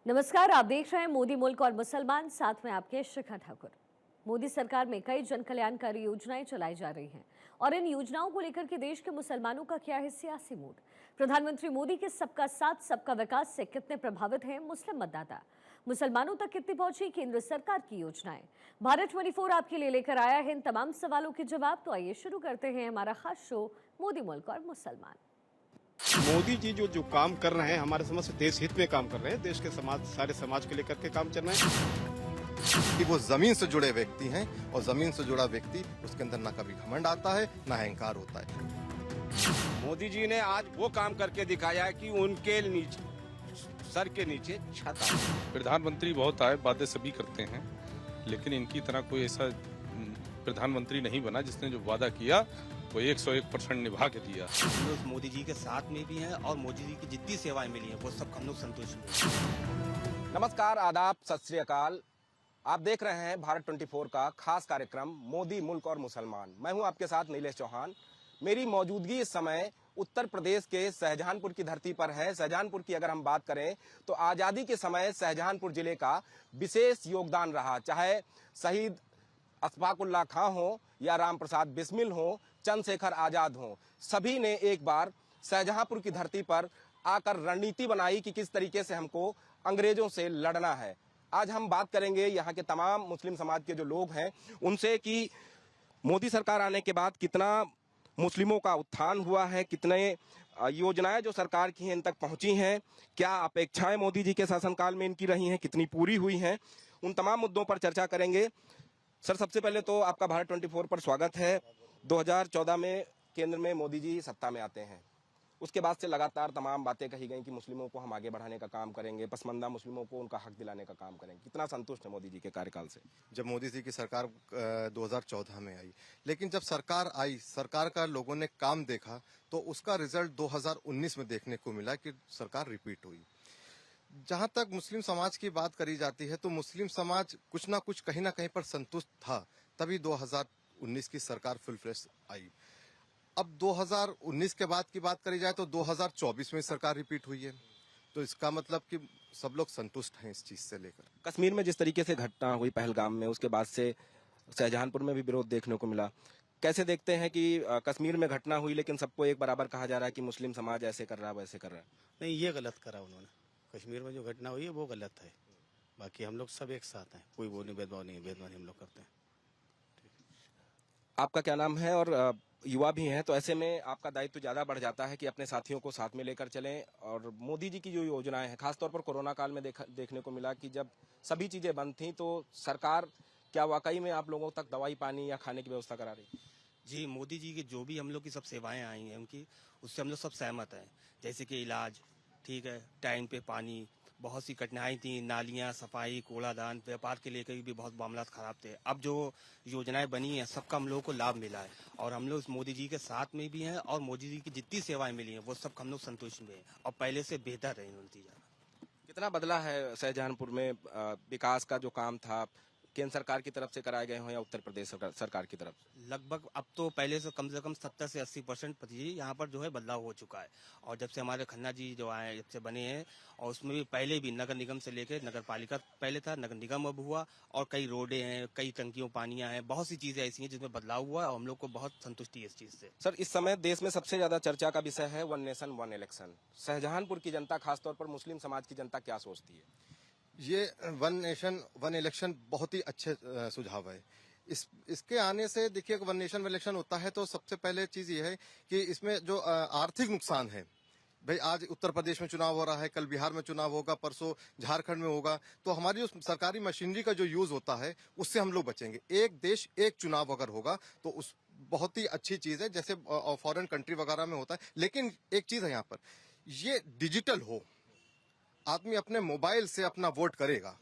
नमस्कार, आप देख रहे हैं मोदी मुल्क और मुसलमान, साथ में आपके शिखा ठाकुर। मोदी सरकार में कई जन कल्याणकारी योजनाएं चलाई जा रही हैं और इन योजनाओं को लेकर के देश के मुसलमानों का क्या है सियासी मूड। प्रधानमंत्री मोदी के सबका साथ सबका विकास से कितने प्रभावित हैं मुस्लिम मतदाता, मुसलमानों तक कितनी पहुंची केंद्र सरकार की योजनाएं। भारत 24 आपके लिए लेकर आया है इन तमाम सवालों के जवाब। तो आइए शुरू करते हैं हमारा खास शो मोदी मुल्क और मुसलमान। मोदी जी जो काम कर रहे हैं हमारे समझ से देश हित में काम कर रहे हैं। देश के समाज, सारे समाज को लेकर के काम चल रहे हैं कि वो जमीन से जुड़े व्यक्ति हैं और जमीन से जुड़ा व्यक्ति उसके अंदर ना कभी घमंड आता है ना अहंकार होता है। मोदी जी ने आज वो काम करके दिखाया है कि उनके नीचे, सर के नीचे छत है। प्रधानमंत्री बहुत आए, बातें सभी करते हैं, लेकिन इनकी तरह कोई ऐसा प्रधानमंत्री नहीं बना जिसने जो वादा किया वो 101% निभा के दिया। हम लोग मोदी जी के साथ में भी हैं और मोदी जी की जितनी सेवाएं मिली हैं वो सब हम लोग संतुष्ट हैं। नमस्कार, आदाब, सत श्री अकाल। आप देख रहे हैं भारत 24 का खास कार्यक्रम मोदी मुल्क और मुसलमान। मैं हूं आपके साथ नीलेश चौहान। मेरी मौजूदगी इस समय उत्तर प्रदेश के शाहजहांपुर की धरती पर है। शाहजहांपुर की अगर हम बात करें तो आजादी के समय शाहजहांपुर जिले का विशेष योगदान रहा, चाहे शहीद अशफाकुल्लाह खां हो या राम प्रसाद बिस्मिल हो, चंद्रशेखर आजाद हो, सभी ने एक बार शाहजहांपुर की धरती पर आकर रणनीति बनाई कि किस तरीके से हमको अंग्रेजों से लड़ना है। आज हम बात करेंगे यहाँ के तमाम मुस्लिम समाज के जो लोग हैं उनसे कि मोदी सरकार आने के बाद कितना मुस्लिमों का उत्थान हुआ है, कितने योजनाएं जो सरकार की हैं इन तक पहुंची हैं, क्या अपेक्षाएं मोदी जी के शासनकाल में इनकी रही हैं, कितनी पूरी हुई हैं, उन तमाम मुद्दों पर चर्चा करेंगे। सर, सबसे पहले तो आपका भारत 24 पर स्वागत है। 2014 में केंद्र में मोदी जी सत्ता में आते हैं, उसके बाद से लगातार तमाम बातें कही गई कि मुस्लिमों को हम आगे बढ़ाने का काम करेंगे, पसमानदा मुस्लिमों को उनका हक दिलाने का काम करेंगे। कितना संतुष्ट है मोदी जी के कार्यकाल से? जब मोदी जी की सरकार 2014 में आई, लेकिन जब सरकार आई, सरकार का लोगों ने काम देखा तो उसका रिजल्ट 2019 में देखने को मिला कि सरकार रिपीट हुई। जहां तक मुस्लिम समाज की बात करी जाती है तो मुस्लिम समाज कुछ ना कुछ कहीं ना कहीं पर संतुष्ट था, तभी 2019 की सरकार फुल फ्लेश आई। अब 2019 के बाद की बात करी जाए तो 2024 में सरकार रिपीट हुई है, तो इसका मतलब कि सब लोग संतुष्ट हैं इस चीज से लेकर। कश्मीर में जिस तरीके से घटना हुई पहलगाम में, उसके बाद से शाहजहांपुर में भी विरोध देखने को मिला। कैसे देखते हैं कि कश्मीर में घटना हुई लेकिन सबको एक बराबर कहा जा रहा है कि मुस्लिम समाज ऐसे कर रहा है वैसे कर रहा है? नहीं, ये गलत करा उन्होंने। कश्मीर में जो घटना हुई है वो गलत है। बाकी हम लोग सब एक साथ हैं, कोई वो नहीं, भेदभाव नहीं, भेदभाव नहीं हम लोग करते हैं। आपका क्या नाम है? और युवा भी हैं, तो ऐसे में आपका दायित्व ज्यादा बढ़ जाता है कि अपने साथियों को साथ में लेकर चलें। और मोदी जी की जो योजनाएं हैं, खासतौर पर कोरोना काल में देखने को मिला कि जब सभी चीजें बंद थी तो सरकार क्या वाकई में आप लोगों तक दवाई, पानी या खाने की व्यवस्था करा रही? जी, मोदी जी की जो भी हम लोग की सब सेवाएं आई हैं उनकी, उससे हम लोग सब सहमत हैं। जैसे कि इलाज, ठीक है, टाइम पे पानी, बहुत सी कठिनाई थी, नालियां, सफाई, कूड़ादान, व्यापार के लेकर भी बहुत मामला खराब थे। अब जो योजनाएं बनी हैं सबका हम लोगों को लाभ मिला है और हम लोग मोदी जी के साथ में भी हैं और मोदी जी की जितनी सेवाएं मिली हैं वो सब हम लोग संतुष्ट में हैं और पहले से बेहतर है नतीजा। कितना बदला है शाहजहांपुर में विकास का जो काम था, केंद्र सरकार की तरफ से कराए गए हों या उत्तर प्रदेश सरकार की तरफ से? लगभग अब तो पहले से कम 70 से 80% यहाँ पर जो है बदलाव हो चुका है। और जब से हमारे खन्ना जी जो आए, जब से बने हैं, और उसमें भी पहले भी नगर निगम से लेकर नगर पालिका पहले था, नगर निगम अब हुआ, और कई रोडें हैं, कई टंकियों पानियां हैं, बहुत सी चीजें ऐसी हैं जिसमें बदलाव हुआ है और हम लोग को बहुत संतुष्टि है इस चीज से। सर, इस समय देश में सबसे ज्यादा चर्चा का विषय है one nation one election. Shahjahanpur की जनता, खासतौर पर मुस्लिम समाज की जनता क्या सोचती है? ये वन नेशन वन इलेक्शन बहुत ही अच्छे सुझाव है। इसके आने से देखिए, वन नेशन वन इलेक्शन होता है तो सबसे पहले चीज ये है कि इसमें जो आर्थिक नुकसान है, भाई आज उत्तर प्रदेश में चुनाव हो रहा है, कल बिहार में चुनाव होगा, परसों झारखंड में होगा, तो हमारी जो सरकारी मशीनरी का जो यूज होता है उससे हम लोग बचेंगे। एक देश एक चुनाव अगर होगा तो उस बहुत ही अच्छी चीज है, जैसे फॉरेन कंट्री वगैरह में होता है। लेकिन एक चीज है यहाँ पर, ये डिजिटल हो, आदमी अपने मोबाइल से अपना वोट करेगा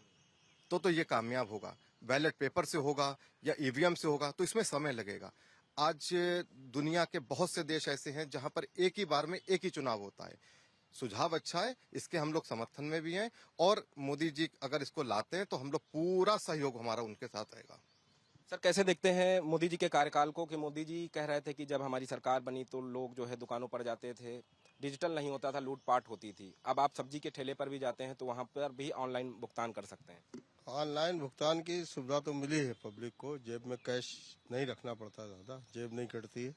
तो ये कामयाब होगा। बैलेट पेपर से होगा या ईवीएम से होगा तो इसमें समय लगेगा। आज दुनिया के बहुत से देश ऐसे हैं जहां पर एक ही बार में एक ही चुनाव होता है। सुझाव अच्छा है, इसके हम लोग समर्थन में भी हैं और मोदी जी अगर इसको लाते हैं तो हम लोग पूरा सहयोग हमारा उनके साथ रहेगा। सर, कैसे देखते हैं मोदी जी के कार्यकाल को कि मोदी जी कह रहे थे कि जब हमारी सरकार बनी तो लोग जो है दुकानों पर जाते थे, डिजिटल नहीं होता था, लूटपाट होती थी। अब आप सब्जी के ठेले पर भी जाते हैं तो वहाँ पर भी ऑनलाइन भुगतान कर सकते हैं। ऑनलाइन भुगतान की सुविधा तो मिली है पब्लिक को, जेब में कैश नहीं रखना पड़ता, ज़्यादा जेब नहीं कटती है।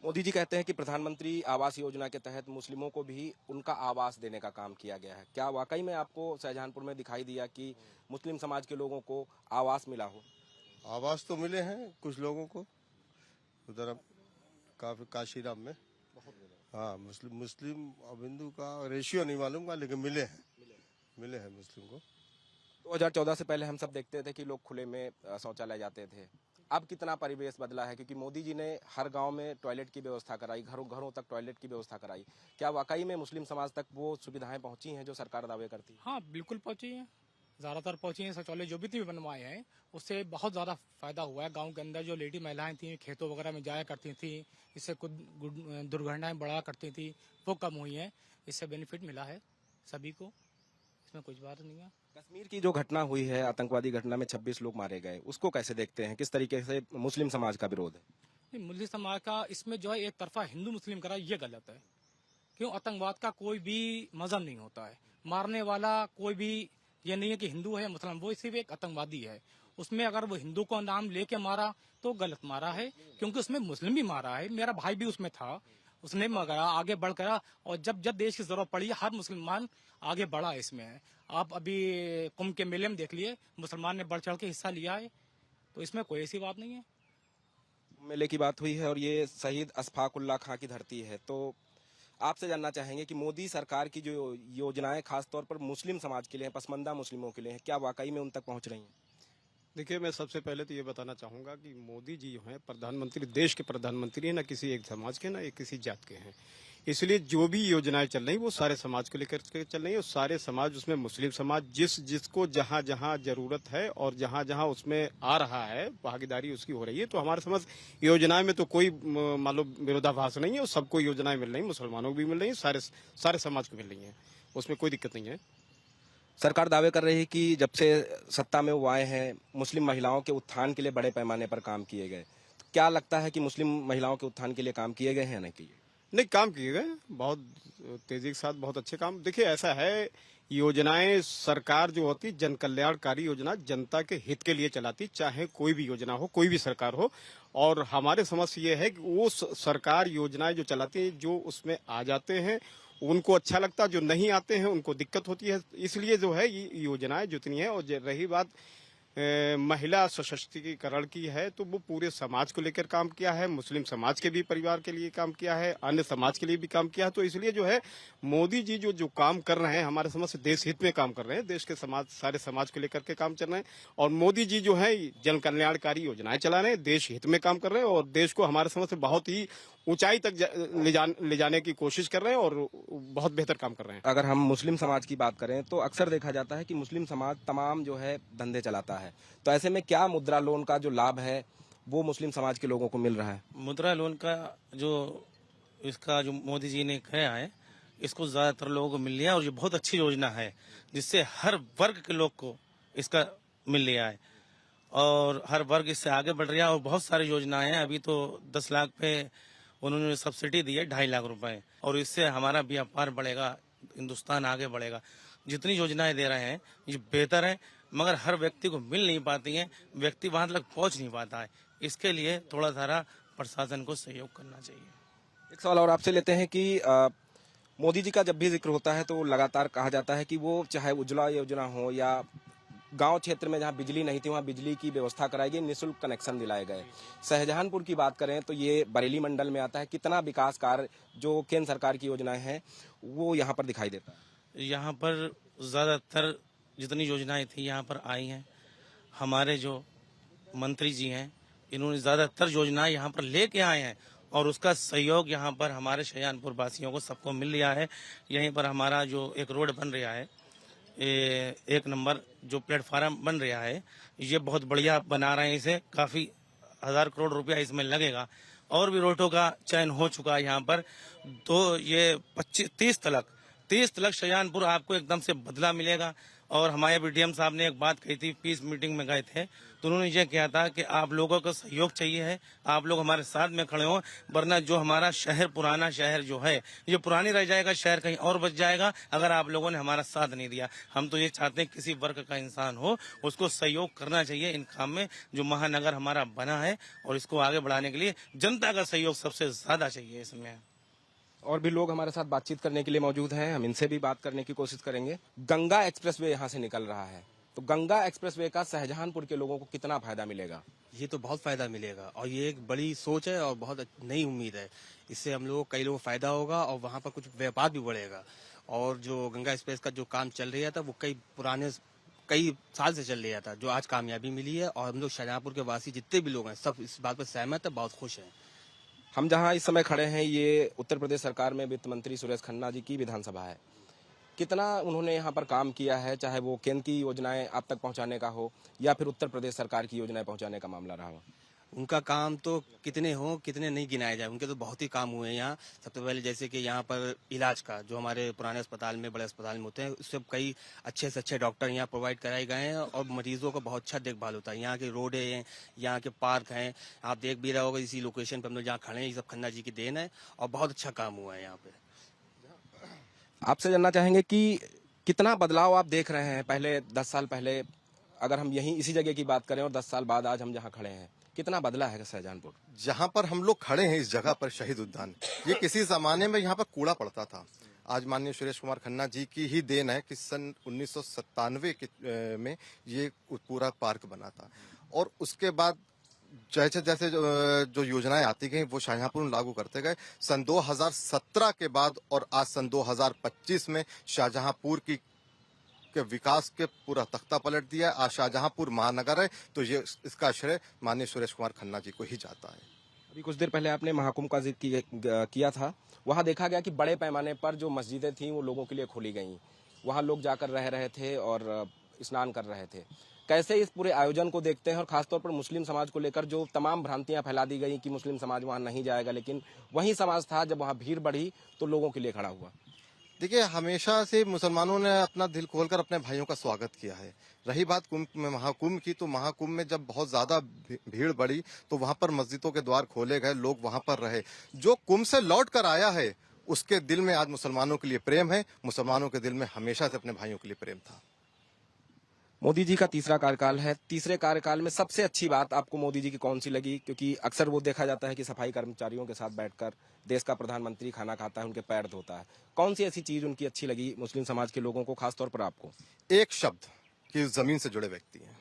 मोदी जी कहते हैं कि प्रधानमंत्री आवास योजना के तहत मुस्लिमों को भी उनका आवास देने का काम किया गया है। क्या वाकई में आपको शाहजहांपुर में दिखाई दिया कि मुस्लिम समाज के लोगों को आवास मिला हो? आवास तो मिले हैं कुछ लोगों को, उधर काफी काशीराम में। हाँ, मुस्लिम अब हिंदू का रेशियो नहीं मालूम का, लेकिन मिले हैं मुस्लिम को। 2014 से पहले हम सब देखते थे कि लोग खुले में शौचालय जाते थे। अब कितना परिवेश बदला है, क्योंकि मोदी जी ने हर गांव में टॉयलेट की व्यवस्था कराई, घरों घरों तक टॉयलेट की व्यवस्था कराई। क्या वाकई में मुस्लिम समाज तक वो सुविधाएं पहुंची हैं जो सरकार दावे करती है? हाँ, बिल्कुल पहुंची है, ज्यादातर पहुंची है। शौचालय जो भी बनवाए हैं उससे बहुत ज्यादा फायदा हुआ है। गांव के अंदर जो लेडी महिलाएं थी खेतों वगैरह में जाया करती थी, इससे कुछ दुर्घटनाएं बढ़ा करती थी, वो कम हुई है। इससे बेनिफिट मिला है सभी को, इसमें कुछ बात नहीं है। कश्मीर की जो घटना हुई है, आतंकवादी घटना में 26 लोग मारे गए, उसको कैसे देखते हैं? किस तरीके से मुस्लिम समाज का विरोध है? नहीं, मुस्लिम समाज का इसमें जो है एक तरफा हिंदू मुस्लिम करा, ये गलत है। क्यों? आतंकवाद का कोई भी मजहब नहीं होता है। मारने वाला कोई भी ये नहीं है कि हिंदू है या मुसलमान, वो सिर्फ एक आतंकवादी है। उसमें अगर वो हिंदू को नाम लेके मारा तो गलत मारा है, क्योंकि उसमें मुस्लिम भी मारा है। मेरा भाई भी उसमें था, उसने मगरा आगे बढ़ करा, और जब जब देश की जरूरत पड़ी हर मुसलमान आगे बढ़ा इसमें है। आप अभी कुंभ के मेले में देख लिए, मुसलमान ने बढ़ चढ़ के हिस्सा लिया है, तो इसमें कोई ऐसी बात नहीं है। मेले की बात हुई है और ये शहीद अशफाकुल्लाह खां की धरती है, तो आपसे जानना चाहेंगे कि मोदी सरकार की जो योजनाएं खासतौर पर मुस्लिम समाज के लिए हैं, पसमानदा मुस्लिमों के लिए हैं, क्या वाकई में उन तक पहुंच रही हैं? देखिए, मैं सबसे पहले तो ये बताना चाहूंगा कि मोदी जी जो हैं प्रधानमंत्री, देश के प्रधानमंत्री हैं, ना किसी एक समाज के ना एक किसी जात के हैं। इसलिए जो भी योजनाएं चल रही वो सारे समाज को लेकर के चल रही है, और सारे समाज, उसमें मुस्लिम समाज जिसको जहां जहां जरूरत है और जहां जहां उसमें आ रहा है भागीदारी उसकी हो रही है। तो हमारे समझ योजनाएं में तो कोई मालूम विरोधाभास नहीं है, और सबको योजनाएं मिल रही, मुसलमानों को भी मिल रही है, सारे समाज को मिल रही है, उसमें कोई दिक्कत नहीं है। सरकार दावे कर रही है कि जब से सत्ता में वो आए हैं मुस्लिम महिलाओं के उत्थान के लिए बड़े पैमाने पर काम किए गए। क्या लगता है कि मुस्लिम महिलाओं के उत्थान के लिए काम किए गए हैं या नहीं किए? नहीं, काम किए गए, बहुत तेजी के साथ बहुत अच्छे काम। देखिए, ऐसा है, योजनाएं सरकार जो होती जन कल्याणकारी योजना जनता के हित के लिए चलाती, चाहे कोई भी योजना हो, कोई भी सरकार हो। और हमारे समझ से ये है कि वो सरकार योजनाएं जो चलाती है, जो उसमें आ जाते हैं उनको अच्छा लगता, जो नहीं आते हैं उनको दिक्कत होती है। इसलिए जो है ये योजनाएं जितनी है, और रही बात महिला सशक्तिकरण की है, तो वो पूरे समाज को लेकर काम किया है, मुस्लिम समाज के भी परिवार के लिए काम किया है, अन्य समाज के लिए भी काम किया है। तो इसलिए जो है मोदी जी जो काम कर रहे हैं, हमारे समझ से देश हित में काम कर रहे हैं, देश के समाज, सारे समाज को लेकर के काम चल रहे हैं। और मोदी जी जो है जन कल्याणकारी योजनाएं चला रहे हैं, देश हित में काम कर रहे हैं, और देश को हमारे समझ से बहुत ही ऊंचाई तक ले जाने की कोशिश कर रहे हैं, और बहुत बेहतर काम कर रहे हैं। अगर हम मुस्लिम समाज की बात करें तो अक्सर देखा जाता है कि मुस्लिम समाज तमाम जो है धंधे चलाता है, तो ऐसे में क्या मुद्रा लोन का जो लाभ है वो मुस्लिम समाज के लोगों को मिल रहा है? मुद्रा लोन का इसका जो मोदी जी ने किया है, इसको ज्यादातर लोगों को मिल लिया, और ये बहुत अच्छी योजना है जिससे हर वर्ग के लोग को इसका मिल लिया है, और हर वर्ग इससे आगे बढ़ रहा है। और बहुत सारी योजनाएं हैं, अभी तो 10 लाख पे उन्होंने सब्सिडी दी है, 2.5 लाख रुपए, और इससे हमारा व्यापार बढ़ेगा, हिंदुस्तान आगे बढ़ेगा। जितनी योजनाएं दे रहे हैं ये बेहतर है, मगर हर व्यक्ति को मिल नहीं पाती हैं, व्यक्ति वहां तक पहुंच नहीं पाता है। इसके लिए थोड़ा सारा प्रशासन को सहयोग करना चाहिए। एक सवाल और आपसे लेते हैं कि मोदी जी का जब भी जिक्र होता है तो लगातार कहा जाता है कि वो चाहे उज्ज्वला योजना हो या गांव क्षेत्र में जहां बिजली नहीं थी वहां बिजली की व्यवस्था कराई गई, निःशुल्क कनेक्शन दिलाए गए। शाहजहांपुर की बात करें तो ये बरेली मंडल में आता है। कितना विकास कार्य जो केंद्र सरकार की योजनाएं हैं वो यहाँ पर दिखाई देता है? यहाँ पर ज्यादातर जितनी योजनाएं थी यहाँ पर आई हैं। हमारे जो मंत्री जी हैं इन्होंने ज्यादातर योजनाएं यहाँ पर लेके आए हैं, और उसका सहयोग यहाँ पर हमारे शाहजहांपुर वासियों को सबको मिल रहा है। यहीं पर हमारा जो एक रोड बन रहा है, 1 नंबर जो प्लेटफार्म बन रहा है, ये बहुत बढ़िया बना रहे हैं। इसे काफी 1000 करोड़ रुपया इसमें लगेगा, और भी रोडों का चयन हो चुका है यहाँ पर। तो ये 30 तलक शाहजहांपुर आपको एकदम से बदला मिलेगा, और हमारे बीडीएम साहब ने एक बात कही थी, पीस मीटिंग में गए थे तो उन्होंने ये किया था कि आप लोगों का सहयोग चाहिए है, आप लोग हमारे साथ में खड़े हो, वरना जो हमारा शहर, पुराना शहर जो है ये पुरानी रह जाएगा, शहर कहीं और बच जाएगा अगर आप लोगों ने हमारा साथ नहीं दिया। हम तो ये चाहते हैं किसी वर्ग का इंसान हो उसको सहयोग करना चाहिए इन काम में। जो महानगर हमारा बना है और इसको आगे बढ़ाने के लिए जनता का सहयोग सबसे ज्यादा चाहिए इसमें। और भी लोग हमारे साथ बातचीत करने के लिए मौजूद हैं, हम इनसे भी बात करने की कोशिश करेंगे। गंगा एक्सप्रेसवे यहाँ से निकल रहा है, तो गंगा एक्सप्रेसवे का शाहजहांपुर के लोगों को कितना फायदा मिलेगा? ये तो बहुत फायदा मिलेगा और ये एक बड़ी सोच है और बहुत नई उम्मीद है। इससे हम लोग कई लोगों को फायदा होगा और वहाँ पर कुछ व्यापार भी बढ़ेगा। और जो गंगा एक्सप्रेस का जो काम चल रहा था वो कई साल से चल रहा था, जो आज कामयाबी मिली है। और हम लोग शाहजहांपुर के वासी जितने भी लोग हैं सब इस बात पर सहमत है, बहुत खुश हैं। हम जहां इस समय खड़े हैं ये उत्तर प्रदेश सरकार में वित्त मंत्री सुरेश खन्ना जी की विधानसभा है। कितना उन्होंने यहाँ पर काम किया है, चाहे वो केंद्र की योजनाएं आप तक पहुंचाने का हो या फिर उत्तर प्रदेश सरकार की योजनाएं पहुंचाने का मामला रहा हो। उनका काम तो कितने हो कितने नहीं गिनाए जाए, उनके तो बहुत ही काम हुए हैं यहाँ। सबसे पहले जैसे कि यहाँ पर इलाज का जो हमारे पुराने अस्पताल में, बड़े अस्पताल में होते हैं, उससे कई अच्छे से अच्छे डॉक्टर यहाँ प्रोवाइड कराए गए हैं और मरीजों का बहुत अच्छा देखभाल होता है। यहाँ के रोड हैं, यहाँ के पार्क हैं, आप देख भी रहे होगा इसी लोकेशन पर हम लोग जहाँ खड़े हैं, ये सब खन्ना जी की देन है और बहुत अच्छा काम हुआ है यहाँ पे। आपसे जानना चाहेंगे कि कितना बदलाव आप देख रहे हैं? पहले 10 साल पहले अगर हम यहीं इसी जगह की बात करें और 10 साल बाद आज हम जहाँ खड़े हैं, कितना बदला है शाहजहांपुर? जहाँ पर हम लोग खड़े हैं इस जगह पर शहीद उद्यान, ये किसी जमाने में यहाँ पर कूड़ा पड़ता था। आज माननीय सुरेश कुमार खन्ना जी की ही देन है कि सन 1997 में ये पूरा पार्क बना था। और उसके बाद जैसे जैसे जो योजनाएं आती गई वो शाहजहांपुर में लागू करते गए। सन 2017 के बाद और आज सन 2025 में शाहजहांपुर के विकास के पूरा तख्ता पलट दिया। आज शाहजहांपुर महानगर है, तो ये इसका श्रेय माननीय सुरेश कुमार खन्ना जी को ही जाता है। अभी कुछ देर पहले आपने महाकुंभ का जिक्र किया था, वहाँ देखा गया कि बड़े पैमाने पर जो मस्जिदें थीं वो लोगों के लिए खोली गईं, वहाँ लोग जाकर रह रहे थे और स्नान कर रहे थे। कैसे इस पूरे आयोजन को देखते हैं और खासतौर पर मुस्लिम समाज को लेकर जो तमाम भ्रांतियां फैला दी गई कि मुस्लिम समाज वहाँ नहीं जाएगा, लेकिन वही समाज था जब वहाँ भीड़ बढ़ी तो लोगों के लिए खड़ा हुआ। देखिए, हमेशा से मुसलमानों ने अपना दिल खोलकर अपने भाइयों का स्वागत किया है। रही बात महाकुंभ की, तो महाकुंभ में जब बहुत ज्यादा भीड़ बढ़ी तो वहां पर मस्जिदों के द्वार खोले गए, लोग वहां पर रहे। जो कुंभ से लौट कर आया है उसके दिल में आज मुसलमानों के लिए प्रेम है, मुसलमानों के दिल में हमेशा से अपने भाइयों के लिए प्रेम था। मोदी जी का तीसरा कार्यकाल है, तीसरे कार्यकाल में सबसे अच्छी बात आपको मोदी जी की कौन सी लगी? क्योंकि अक्सर वो देखा जाता है कि सफाई कर्मचारियों के साथ बैठकर देश का प्रधानमंत्री खाना खाता है, उनके पैर धोता है। कौन सी ऐसी चीज उनकी अच्छी लगी मुस्लिम समाज के लोगों को, खासतौर पर आपको? एक शब्द कि जमीन से जुड़े व्यक्ति हैं।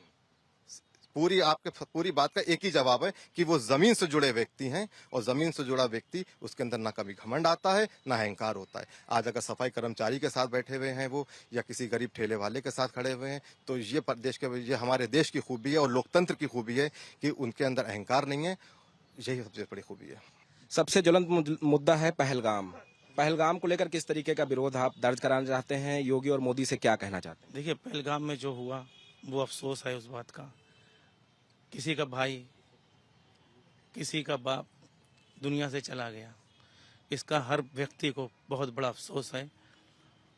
पूरी बात का एक ही जवाब है कि वो जमीन से जुड़े व्यक्ति हैं, और जमीन से जुड़ा व्यक्ति उसके अंदर ना कभी घमंड आता है ना अहंकार होता है। आज अगर सफाई कर्मचारी के साथ बैठे हुए हैं वो, या किसी गरीब ठेले वाले के साथ खड़े हुए हैं, तो ये हमारे देश की खूबी है और लोकतंत्र की खूबी है कि उनके अंदर अहंकार नहीं है। यही सबसे बड़ी खूबी है। सबसे ज्वलंत मुद्दा है पहलगाम। पहलगाम को लेकर किस तरीके का विरोध आप दर्ज कराना चाहते हैं? योगी और मोदी से क्या कहना चाहते हैं? देखिए, पहलगाम में जो हुआ वो अफसोस है उस बात का। किसी का भाई, किसी का बाप दुनिया से चला गया, इसका हर व्यक्ति को बहुत बड़ा अफसोस है।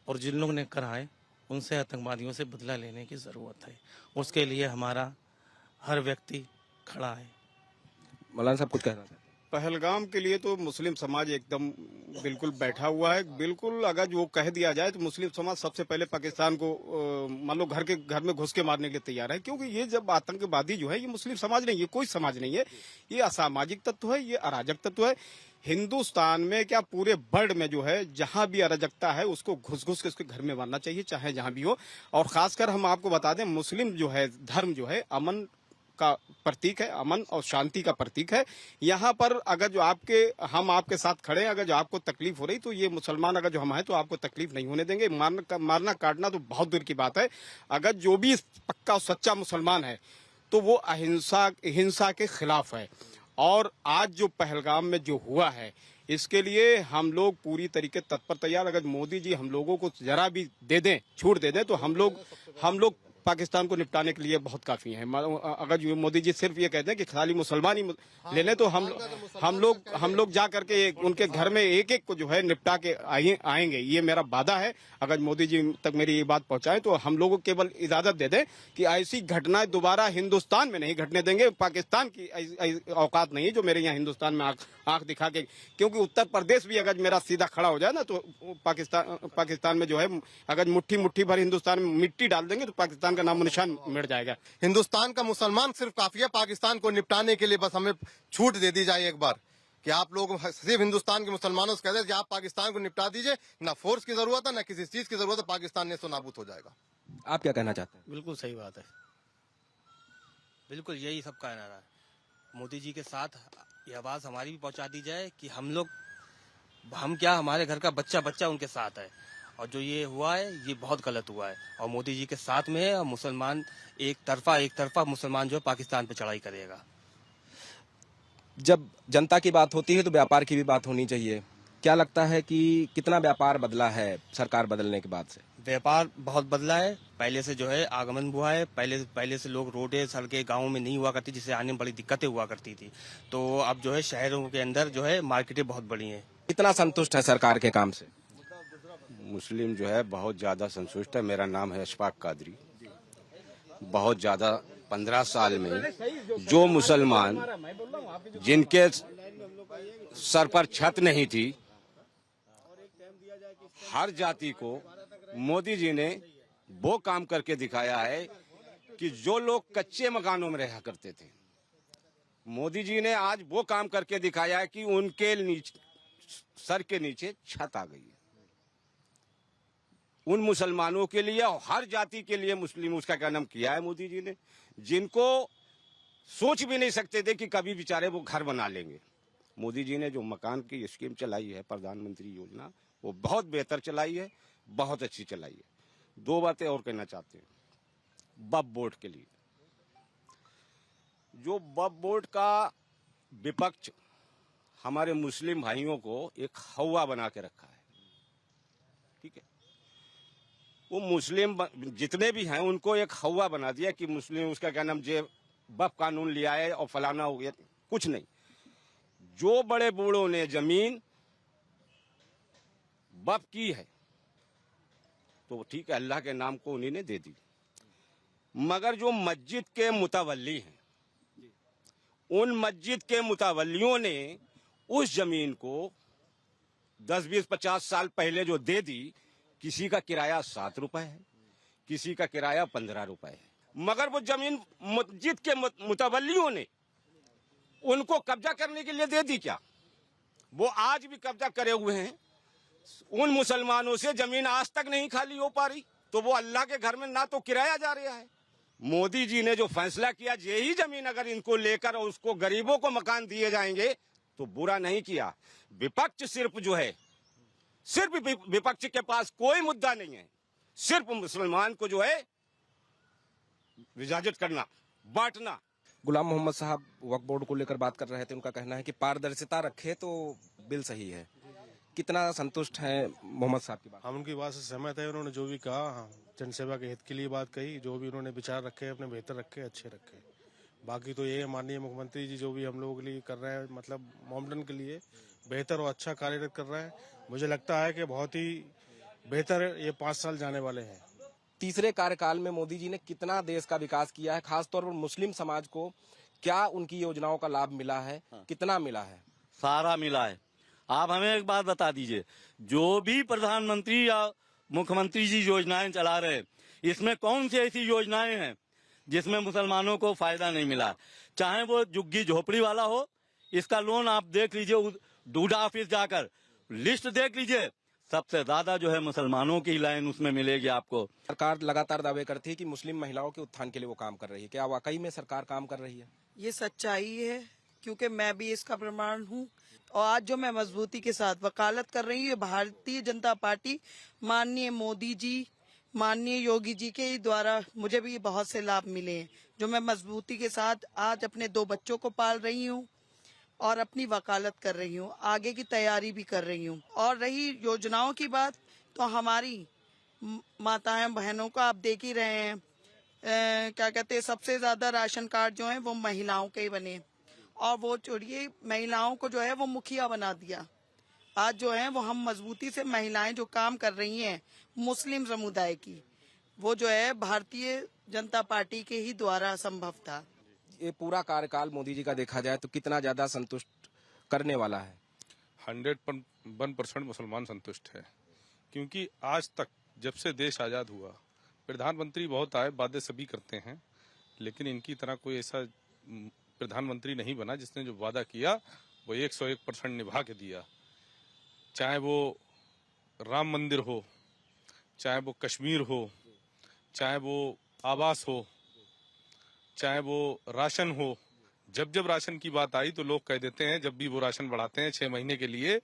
और जिन लोगों ने करा है उनसे आतंकवादियों से बदला लेने की ज़रूरत है। उसके लिए हमारा हर व्यक्ति खड़ा है। मौलाना साहब कुछ कहना चाहते हैं? पहलगाम के लिए तो मुस्लिम समाज एकदम बिल्कुल बैठा हुआ है। बिल्कुल अगर जो कह दिया जाए तो मुस्लिम समाज सबसे पहले पाकिस्तान को मान लो घर में घुस के मारने के लिए तैयार है, क्योंकि ये जब आतंकवादी जो है ये मुस्लिम समाज नहीं, ये कोई समाज नहीं है, ये असामाजिक तत्व है, ये अराजक तत्व है। हिंदुस्तान में क्या पूरे वर्ल्ड में जो है जहां भी अराजकता है उसको घुस के उसके घर में मारना चाहिए, चाहे जहां भी हो। और खासकर हम आपको बता दें, मुस्लिम जो है धर्म जो है अमन का प्रतीक है, अमन और शांति का प्रतीक है। यहाँ पर अगर जो हम आपके साथ खड़े हैं, अगर जो आपको तकलीफ हो रही तो ये मुसलमान अगर जो हम हैं तो आपको तकलीफ नहीं होने देंगे। मारना काटना तो बहुत दूर की बात है। अगर जो भी पक्का और सच्चा मुसलमान है तो वो हिंसा के खिलाफ है। और आज जो पहलगाम में जो हुआ है इसके लिए हम लोग पूरी तरीके तत्पर तैयार। अगर मोदी जी हम लोगों को जरा भी दे दें, छूट दे दें, तो हम लोग पाकिस्तान को निपटाने के लिए बहुत काफी है। अगर जो मोदी जी सिर्फ ये कहते हैं कि खाली मुसलमान ही ले लें, तो हम लोग जा करके उनके घर में एक एक को जो है निपटा के आएंगे। ये मेरा वादा है। अगर मोदी जी तक मेरी ये बात पहुंचाए तो हम लोगों को केवल इजाजत दे दें कि ऐसी घटनाएं दोबारा हिंदुस्तान में नहीं घटने देंगे। पाकिस्तान की औकात नहीं है जो मेरे यहाँ हिंदुस्तान में आंख दिखा के, क्योंकि उत्तर प्रदेश भी अगर मेरा सीधा खड़ा हो जाए ना तो पाकिस्तान में जो है अगर मुट्ठी भर हिंदुस्तान में मिट्टी डाल देंगे तो पाकिस्तान का नामो निशान मिट जाएगा। हिंदुस्तान का मुसलमान सिर्फ काफी है, पाकिस्तान को निपटाने के लिए बस हमें छूट दे दी जाए एक बार, कि आप लोग सिर्फ हिंदुस्तान के मुसलमानों से कहते हैं कि आप पाकिस्तान को निपटा दीजिए, ना फोर्स की जरूरत है ना किसी चीज की जरूरत है, पाकिस्तान नेस्तो नाबूद हो जाएगा। आप क्या कहना चाहते हैं? बिल्कुल सही बात है, बिल्कुल यही सब कहना रहा है। मोदी जी के साथ ये आवाज हमारी भी पहुंचा दी जाए कि हम क्या, हमारे घर का बच्चा उनके साथ है, और जो ये हुआ है ये बहुत गलत हुआ है, और मोदी जी के साथ में है। और मुसलमान एक तरफा मुसलमान जो है पाकिस्तान पे चढ़ाई करेगा। जब जनता की बात होती है तो व्यापार की भी बात होनी चाहिए। क्या लगता है कि कितना व्यापार बदला है सरकार बदलने के बाद से? व्यापार बहुत बदला है, पहले से जो है आगमन हुआ है। पहले से लोग रोडें सड़कें गाँव में नहीं हुआ करती, जिससे आने में बड़ी दिक्कतें हुआ करती थी। तो अब जो है शहरों के अंदर जो है मार्केटें बहुत बड़ी हैं। कितना संतुष्ट है सरकार के काम से? मुस्लिम जो है बहुत ज्यादा संतुष्ट है। मेरा नाम है अशफाक कादरी। बहुत ज्यादा 15 साल में जो मुसलमान जिनके सर पर छत नहीं थी, हर जाति को मोदी जी ने वो काम करके दिखाया है कि जो लोग कच्चे मकानों में रहा करते थे, मोदी जी ने आज वो काम करके दिखाया है कि उनके नीचे सर के नीचे छत आ गई है। उन मुसलमानों के लिए और हर जाति के लिए मुस्लिम उसका क्या नाम किया है मोदी जी ने, जिनको सोच भी नहीं सकते थे कि कभी बेचारे वो घर बना लेंगे। मोदी जी ने जो मकान की स्कीम चलाई है, प्रधानमंत्री योजना, वो बहुत बेहतर चलाई है, बहुत अच्छी चलाई है। 2 बातें और कहना चाहते हैं। वक्फ बोर्ड के लिए, जो वक्फ बोर्ड का विपक्ष हमारे मुस्लिम भाइयों को एक हवा बना के रखा है, ठीक है, वो मुस्लिम जितने भी हैं उनको एक हवा बना दिया कि मुस्लिम उसका क्या नाम जे वक्फ कानून लिया है और फलाना हो गया। कुछ नहीं, जो बड़े बूढ़ों ने जमीन वक्फ की है तो ठीक है, अल्लाह के नाम को उन्हीं ने दे दी। मगर जो मस्जिद के मुतवल्ली हैं, उन मस्जिद के मुतवल्लियों ने उस जमीन को 10, 20, 50 साल पहले जो दे दी, किसी का किराया 7 रुपए है, किसी का किराया 15 रुपए है। मगर वो जमीन मस्जिद के मुतवल्लियों ने उनको कब्जा करने के लिए दे दी क्या? वो आज भी कब्जा करे हुए हैं। उन मुसलमानों से जमीन आज तक नहीं खाली हो पा रही, तो वो अल्लाह के घर में ना तो किराया जा रहा है। मोदी जी ने जो फैसला किया, यही जमीन अगर इनको लेकर और उसको गरीबों को मकान दिए जाएंगे तो बुरा नहीं किया। विपक्ष सिर्फ जो है, सिर्फ विपक्ष के पास कोई मुद्दा नहीं है, सिर्फ मुसलमान को जो है विभाजित करना, बांटना। गुलाम मोहम्मद साहब वक्फ बोर्ड को लेकर बात कर रहे थे। उनका कहना है कि पारदर्शिता रखे तो बिल सही है। कितना संतुष्ट हैं मोहम्मद साहब की बात? हम उनकी बात से सहमत है। उन्होंने जो भी कहा, जनसेवा के हित के लिए बात कही, जो भी उन्होंने विचार रखे अपने बेहतर रखे, अच्छे रखे। बाकी तो ये है, माननीय मुख्यमंत्री जी जो भी हम लोगों के लिए कर रहे हैं, मतलब मोमडन के लिए बेहतर और अच्छा कार्यरत कर रहे हैं। मुझे लगता है कि बहुत ही बेहतर ये 5 साल जाने वाले हैं। तीसरे कार्यकाल में मोदी जी ने कितना देश का विकास किया है, खासतौर पर मुस्लिम समाज को क्या उनकी योजनाओं का लाभ मिला है? कितना मिला है? सारा मिला है। आप हमें एक बात बता दीजिए, जो भी प्रधानमंत्री या मुख्यमंत्री जी योजनाएं चला रहे हैं, इसमें कौन सी ऐसी योजनाएं हैं जिसमें मुसलमानों को फायदा नहीं मिला? चाहे वो झुग्गी झोपड़ी वाला हो, इसका लोन आप देख लीजिए, डूडा ऑफिस जाकर लिस्ट देख लीजिए, सबसे ज्यादा जो है मुसलमानों की लाइन उसमें मिलेगी आपको। सरकार लगातार दावे करती है कि मुस्लिम महिलाओं के उत्थान के लिए वो काम कर रही है। क्या वाकई में सरकार काम कर रही है? ये सच्चाई है, क्योंकि मैं भी इसका प्रमाण हूँ। और आज जो मैं मजबूती के साथ वकालत कर रही हूँ, भारतीय जनता पार्टी, माननीय मोदी जी, माननीय योगी जी के द्वारा मुझे भी बहुत से लाभ मिले हैं, जो मैं मजबूती के साथ आज अपने 2 बच्चों को पाल रही हूँ और अपनी वकालत कर रही हूँ, आगे की तैयारी भी कर रही हूँ। और रही योजनाओं की बात, तो हमारी माताएं बहनों का आप देख ही रहे हैं, क्या कहते हैं, सबसे ज्यादा राशन कार्ड जो है वो महिलाओं के ही बने, और वो छोड़िए महिलाओं को जो है वो मुखिया बना दिया। आज जो है वो हम मजबूती से महिलाएं जो काम कर रही हैं मुस्लिम समुदाय की, वो जो है भारतीय जनता पार्टी के ही द्वारा संभव था। ये पूरा कार्यकाल मोदी जी का देखा जाए तो कितना ज्यादा संतुष्ट करने वाला है? 101% मुसलमान संतुष्ट है, क्योंकि आज तक जब से देश आजाद हुआ प्रधानमंत्री बहुत आए, वादे सभी करते हैं, लेकिन इनकी तरह कोई ऐसा प्रधानमंत्री नहीं बना जिसने जो वादा किया वो 101% निभा के दिया। चाहे वो राम मंदिर हो, चाहे वो कश्मीर हो, चाहे वो आवास हो, चाहे वो राशन हो। जब जब राशन की बात आई तो लोग कह देते हैं, जब भी वो राशन बढ़ाते हैं 6 महीने के लिए,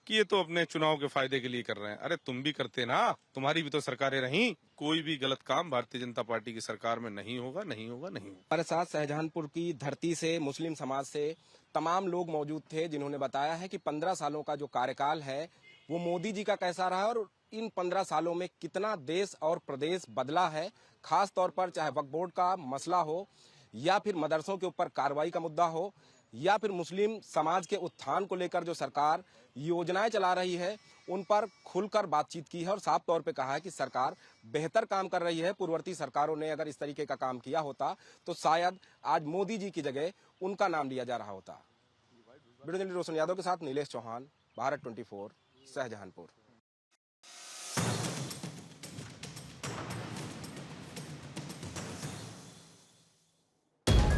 कि ये तो अपने चुनाव के फायदे के लिए कर रहे हैं। अरे तुम भी करते ना, तुम्हारी भी तो सरकारें रहीं। कोई भी गलत काम भारतीय जनता पार्टी की सरकार में नहीं होगा, नहीं होगा, नहीं होगा। हमारे साथ शाहजहांपुर की धरती से, मुस्लिम समाज से तमाम लोग मौजूद थे जिन्होंने बताया है कि 15 सालों का जो कार्यकाल है वो मोदी जी का कैसा रहा और इन 15 सालों में कितना देश और प्रदेश बदला है। खास तौर पर चाहे वक्फ बोर्ड का मसला हो, या फिर मदरसों के ऊपर कार्रवाई का मुद्दा हो, या फिर मुस्लिम समाज के उत्थान को लेकर जो सरकार योजनाएं चला रही है, उन पर खुलकर बातचीत की है और साफ तौर पे कहा है कि सरकार बेहतर काम कर रही है। पूर्ववर्ती सरकारों ने अगर इस तरीके का काम किया होता तो शायद आज मोदी जी की जगह उनका नाम लिया जा रहा होता। वीडियो जर्नलिस्ट रोशन यादव के साथ नीलेश चौहान, भारत 24, शाहजहांपुर।